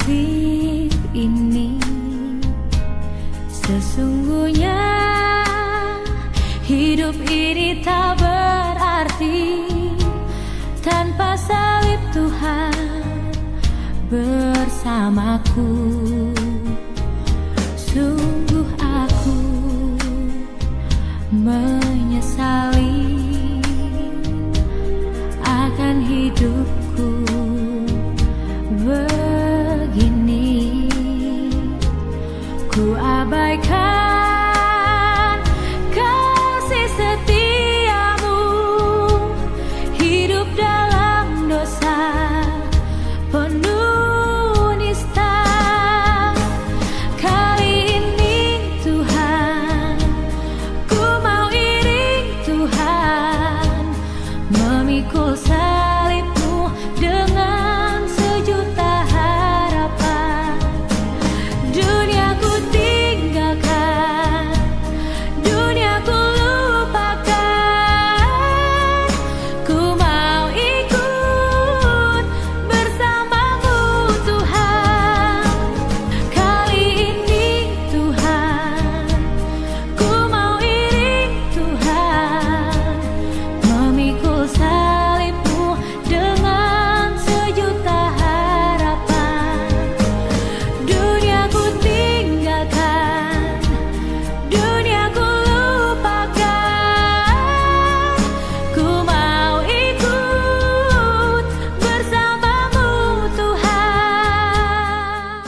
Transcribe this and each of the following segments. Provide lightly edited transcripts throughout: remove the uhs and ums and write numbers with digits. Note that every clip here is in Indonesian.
nasib ini. Sesungguhnya hidup ini tak berarti tanpa salib Tuhan bersamaku. Sungguh aku menyesali akan hidupku begini. Ku abaikan kasih setiamu, hidup dalam dosa penuh nista. Kali ini Tuhan, ku mau iring Tuhan, memikul salibmu dengan sejuta harapan. Dunia ku tinggalkan, dunia ku lupakan, ku mau ikut bersamamu Tuhan. Kali ini Tuhan, ku mau iring Tuhan, memikul salibmu dengan sejuta harapan. Dunia ku tinggalkan, dunia ku lupakan, ku mau ikut bersamamu Tuhan.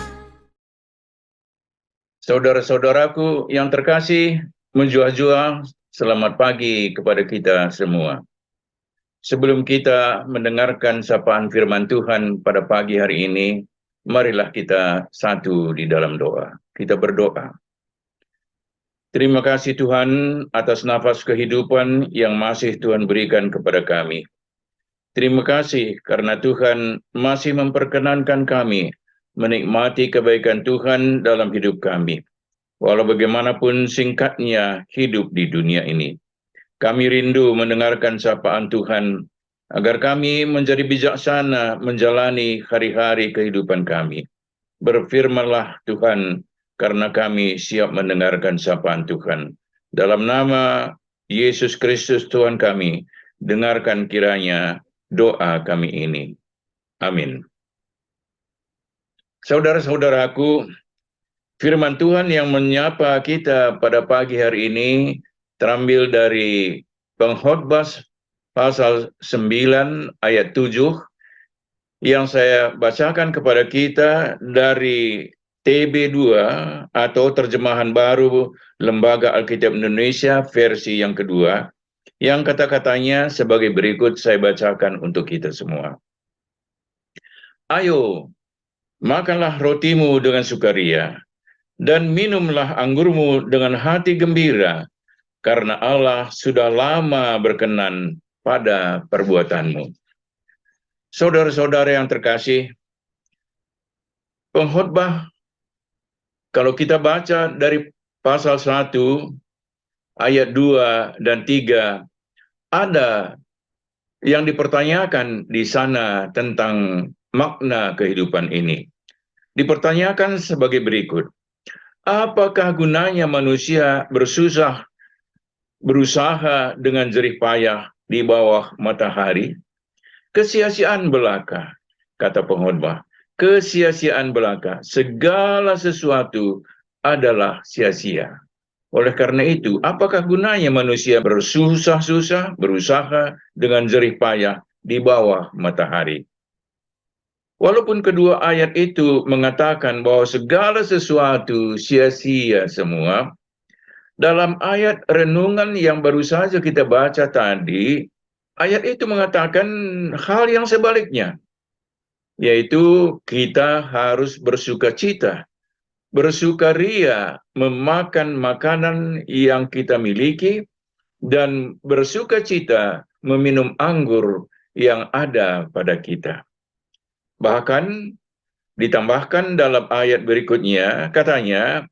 Saudara-saudaraku yang terkasih, menjua-jua selamat pagi kepada kita semua. Sebelum kita mendengarkan sapaan firman Tuhan pada pagi hari ini, marilah kita satu di dalam doa. Kita berdoa. Terima kasih Tuhan atas nafas kehidupan yang masih Tuhan berikan kepada kami. Terima kasih karena Tuhan masih memperkenankan kami menikmati kebaikan Tuhan dalam hidup kami. Walau bagaimanapun singkatnya hidup di dunia ini, kami rindu mendengarkan sapaan Tuhan agar kami menjadi bijaksana menjalani hari-hari kehidupan kami. Berfirmanlah Tuhan, karena kami siap mendengarkan sapaan Tuhan. Dalam nama Yesus Kristus Tuhan kami, dengarkan kiranya doa kami ini. Amin. Saudara-saudaraku, firman Tuhan yang menyapa kita pada pagi hari ini terambil dari Pengkhotbah pasal 9 ayat 7 yang saya bacakan kepada kita dari TB2 atau Terjemahan Baru Lembaga Alkitab Indonesia versi yang kedua, yang kata-katanya sebagai berikut saya bacakan untuk kita semua. Ayo, makanlah rotimu dengan sukaria, dan minumlah anggurmu dengan hati gembira, karena Allah sudah lama berkenan pada perbuatanmu. Saudara-saudara yang terkasih, pengkhotbah, kalau kita baca dari pasal 1, ayat 2 dan 3, ada yang dipertanyakan di sana tentang makna kehidupan ini. Dipertanyakan sebagai berikut. Apakah gunanya manusia berusaha dengan jerih payah di bawah matahari? Kesia-siaan belaka, kata pengkhotbah. Kesia-siaan belaka, segala sesuatu adalah sia-sia. Oleh karena itu, apakah gunanya manusia berusaha dengan jerih payah di bawah matahari? Walaupun kedua ayat itu mengatakan bahwa segala sesuatu sia-sia semua, dalam ayat renungan yang baru saja kita baca tadi, ayat itu mengatakan hal yang sebaliknya, yaitu kita harus bersukacita, bersukaria memakan makanan yang kita miliki, dan bersukacita meminum anggur yang ada pada kita. Bahkan ditambahkan dalam ayat berikutnya, katanya,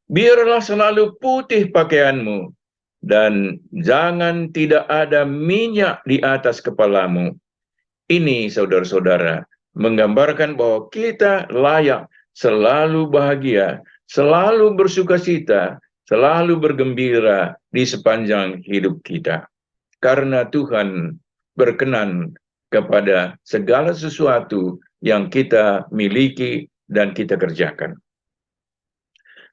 biarlah selalu putih pakaianmu, dan jangan tidak ada minyak di atas kepalamu. Ini, saudara-saudara, menggambarkan bahwa kita layak selalu bahagia, selalu bersukacita, selalu bergembira di sepanjang hidup kita. Karena Tuhan berkenan kepada segala sesuatu yang kita miliki dan kita kerjakan.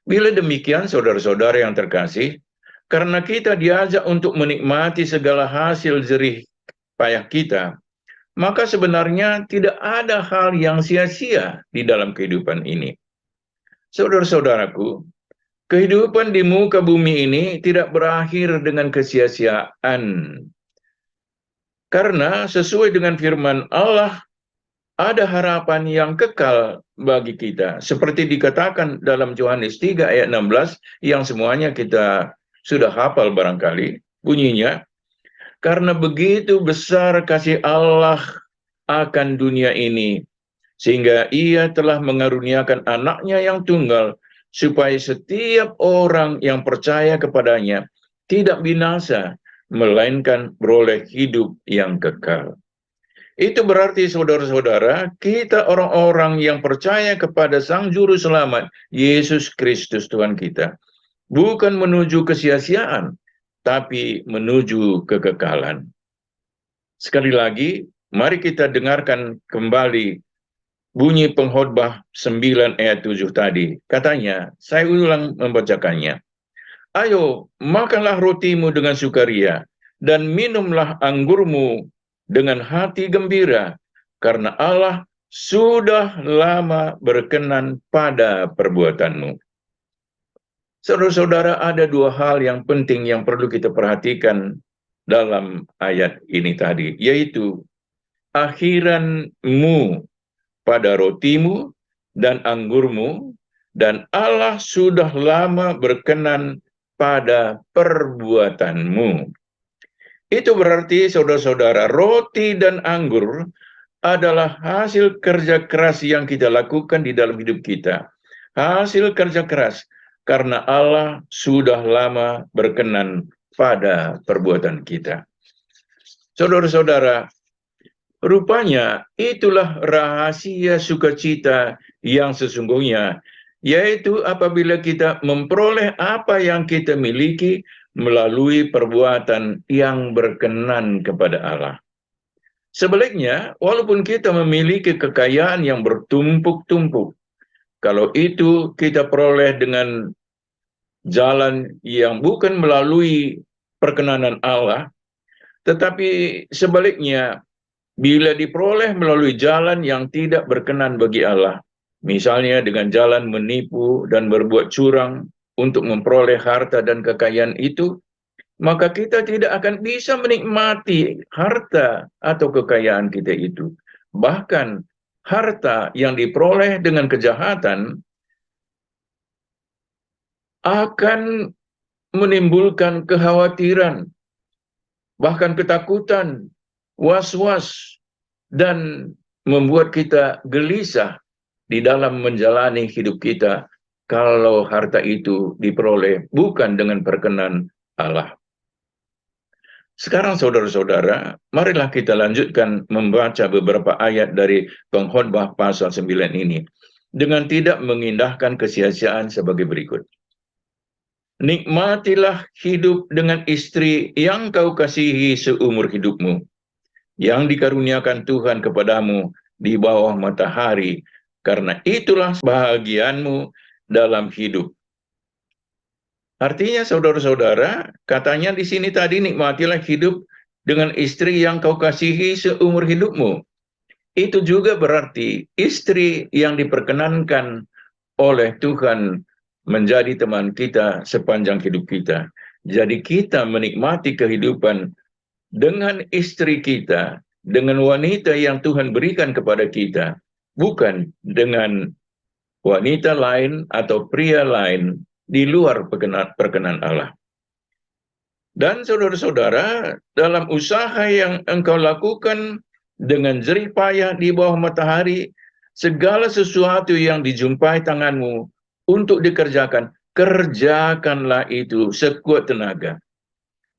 Bila demikian, saudara-saudara yang terkasih, karena kita diajak untuk menikmati segala hasil jerih payah kita, maka sebenarnya tidak ada hal yang sia-sia di dalam kehidupan ini. Saudara-saudaraku, kehidupan di muka bumi ini tidak berakhir dengan kesia-siaan. Karena sesuai dengan firman Allah, ada harapan yang kekal bagi kita. Seperti dikatakan dalam Yohanes 3 ayat 16, yang semuanya kita sudah hafal barangkali, bunyinya, karena begitu besar kasih Allah akan dunia ini, sehingga ia telah mengaruniakan anaknya yang tunggal, supaya setiap orang yang percaya kepadanya tidak binasa, melainkan beroleh hidup yang kekal. Itu berarti saudara-saudara, kita orang-orang yang percaya kepada Sang Juru Selamat, Yesus Kristus Tuhan kita, bukan menuju kesia-siaan, tapi menuju kekekalan. Sekali lagi, mari kita dengarkan kembali bunyi pengkhotbah 9 ayat 7 tadi. Katanya, saya ulang membacakannya. Ayo, makanlah rotimu dengan sukaria, dan minumlah anggurmu dengan hati gembira, karena Allah sudah lama berkenan pada perbuatanmu. Saudara-saudara, ada dua hal yang penting yang perlu kita perhatikan dalam ayat ini tadi, yaitu akhiranmu pada rotimu dan anggurmu, dan Allah sudah lama berkenan pada perbuatanmu. Itu berarti, saudara-saudara, roti dan anggur adalah hasil kerja keras yang kita lakukan di dalam hidup kita. Hasil kerja keras, karena Allah sudah lama berkenan pada perbuatan kita. Saudara-saudara, rupanya itulah rahasia sukacita yang sesungguhnya, yaitu apabila kita memperoleh apa yang kita miliki melalui perbuatan yang berkenan kepada Allah. Sebaliknya, walaupun kita memiliki kekayaan yang bertumpuk-tumpuk, kalau itu kita peroleh dengan jalan yang bukan melalui perkenanan Allah, tetapi sebaliknya, bila diperoleh melalui jalan yang tidak berkenan bagi Allah, misalnya dengan jalan menipu dan berbuat curang untuk memperoleh harta dan kekayaan itu, maka kita tidak akan bisa menikmati harta atau kekayaan kita itu. Bahkan harta yang diperoleh dengan kejahatan akan menimbulkan kekhawatiran, bahkan ketakutan, was-was, dan membuat kita gelisah di dalam menjalani hidup kita kalau harta itu diperoleh bukan dengan perkenan Allah. Sekarang saudara-saudara, marilah kita lanjutkan membaca beberapa ayat dari pengkhotbah pasal 9 ini dengan tidak mengindahkan kesia-siaan sebagai berikut. Nikmatilah hidup dengan istri yang kau kasihi seumur hidupmu, yang dikaruniakan Tuhan kepadamu di bawah matahari, karena itulah bahagianmu dalam hidup. Artinya saudara-saudara, katanya di sini tadi, nikmatilah hidup dengan istri yang kau kasihi seumur hidupmu. Itu juga berarti istri yang diperkenankan oleh Tuhan menjadi teman kita sepanjang hidup kita. Jadi kita menikmati kehidupan dengan istri kita, dengan wanita yang Tuhan berikan kepada kita, bukan dengan wanita lain atau pria lain di luar perkenan Allah. Dan saudara-saudara, dalam usaha yang engkau lakukan dengan jerih payah di bawah matahari, segala sesuatu yang dijumpai tanganmu untuk dikerjakan, kerjakanlah itu sekuat tenaga.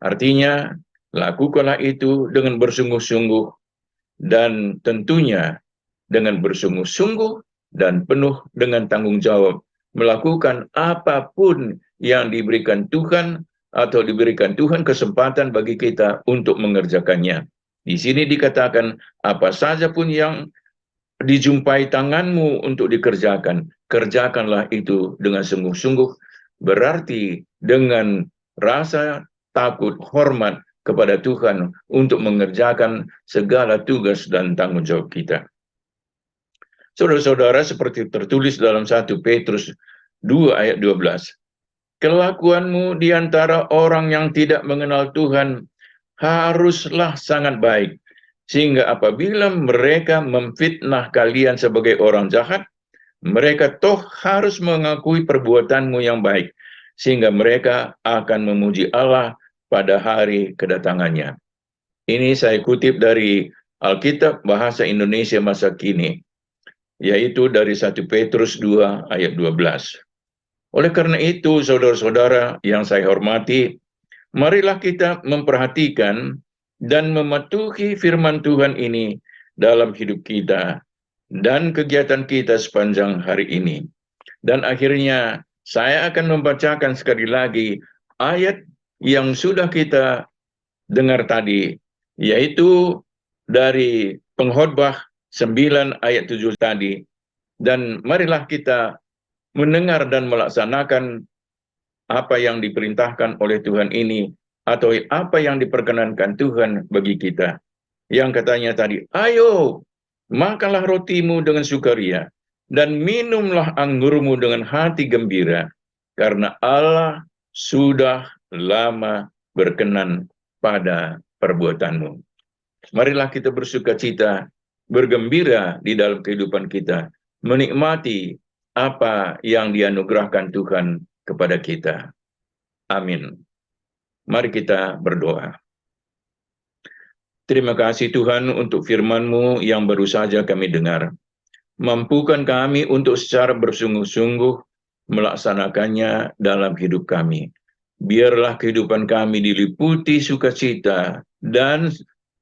Artinya, lakukanlah itu dengan bersungguh-sungguh, dan tentunya dengan bersungguh-sungguh dan penuh dengan tanggung jawab, melakukan apapun yang diberikan Tuhan atau diberikan Tuhan kesempatan bagi kita untuk mengerjakannya. Di sini dikatakan, apa saja pun yang dijumpai tanganmu untuk dikerjakan, kerjakanlah itu dengan sungguh-sungguh, berarti dengan rasa takut, hormat kepada Tuhan untuk mengerjakan segala tugas dan tanggung jawab kita. Saudara-saudara, seperti tertulis dalam 1 Petrus 2 ayat 12, kelakuanmu di antara orang yang tidak mengenal Tuhan haruslah sangat baik, sehingga apabila mereka memfitnah kalian sebagai orang jahat, mereka toh harus mengakui perbuatanmu yang baik, sehingga mereka akan memuji Allah pada hari kedatangannya. Ini saya kutip dari Alkitab Bahasa Indonesia Masa Kini, yaitu dari 1 Petrus 2 ayat 12. Oleh karena itu, saudara-saudara yang saya hormati, marilah kita memperhatikan dan mematuhi firman Tuhan ini dalam hidup kita dan kegiatan kita sepanjang hari ini. Dan akhirnya saya akan membacakan sekali lagi ayat yang sudah kita dengar tadi, yaitu dari Pengkhotbah 9 ayat 7 tadi. Dan marilah kita mendengar dan melaksanakan apa yang diperintahkan oleh Tuhan ini, atau apa yang diperkenankan Tuhan bagi kita. Yang katanya tadi, ayo, makanlah rotimu dengan sukaria, dan minumlah anggurmu dengan hati gembira, karena Allah sudah lama berkenan pada perbuatanmu. Marilah kita bersukacita, bergembira di dalam kehidupan kita, menikmati apa yang dianugerahkan Tuhan kepada kita. Amin. Mari kita berdoa. Terima kasih Tuhan untuk firman-Mu yang baru saja kami dengar. Mampukan kami untuk secara bersungguh-sungguh melaksanakannya dalam hidup kami. Biarlah kehidupan kami diliputi sukacita dan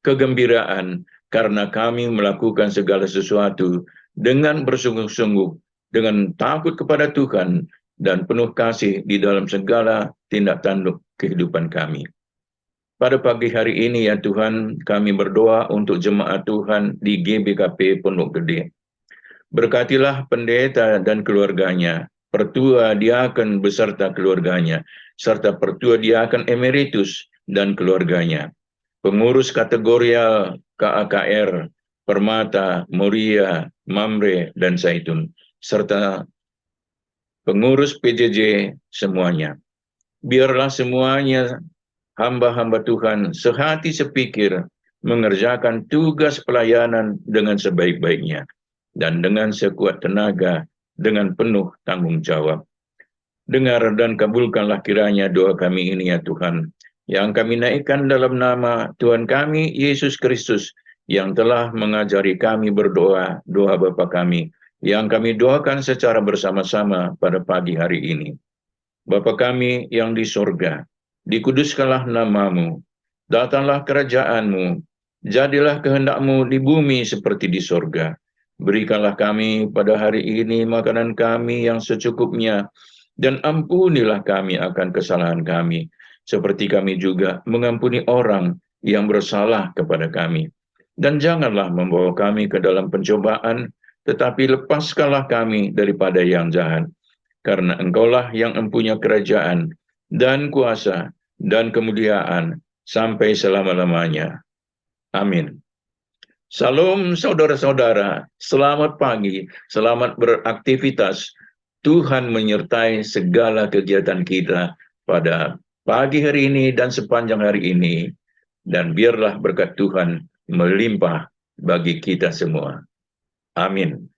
kegembiraan karena kami melakukan segala sesuatu dengan bersungguh-sungguh, dengan takut kepada Tuhan, dan penuh kasih di dalam segala tindak tanduk kehidupan kami. Pada pagi hari ini ya Tuhan, kami berdoa untuk jemaat Tuhan di GBKP Pondok Gede. Berkatilah pendeta dan keluarganya, pertua diaken beserta keluarganya, serta pertua diaken emeritus dan keluarganya, pengurus kategorial KAKR, Permata, Moria, Mamre, dan Zaitun, serta pengurus PJJ semuanya. Biarlah semuanya hamba-hamba Tuhan sehati sepikir mengerjakan tugas pelayanan dengan sebaik-baiknya dan dengan sekuat tenaga, dengan penuh tanggung jawab. Dengar dan kabulkanlah kiranya doa kami ini ya Tuhan, yang kami naikkan dalam nama Tuhan kami Yesus Kristus, yang telah mengajari kami berdoa, doa Bapa kami, yang kami doakan secara bersama-sama pada pagi hari ini. Bapa kami yang di sorga, dikuduskanlah namamu, datanglah kerajaan-Mu, jadilah kehendak-Mu di bumi seperti di sorga. Berikanlah kami pada hari ini makanan kami yang secukupnya, dan ampunilah kami akan kesalahan kami, seperti kami juga mengampuni orang yang bersalah kepada kami. Dan janganlah membawa kami ke dalam pencobaan, tetapi lepaskanlah kami daripada yang jahat. Karena Engkaulah yang mempunyai kerajaan dan kuasa dan kemuliaan sampai selama-lamanya. Amin. Salam saudara-saudara, selamat pagi, selamat beraktivitas. Tuhan menyertai segala kegiatan kita pada pagi hari ini dan sepanjang hari ini. Dan biarlah berkat Tuhan melimpah bagi kita semua. Amin.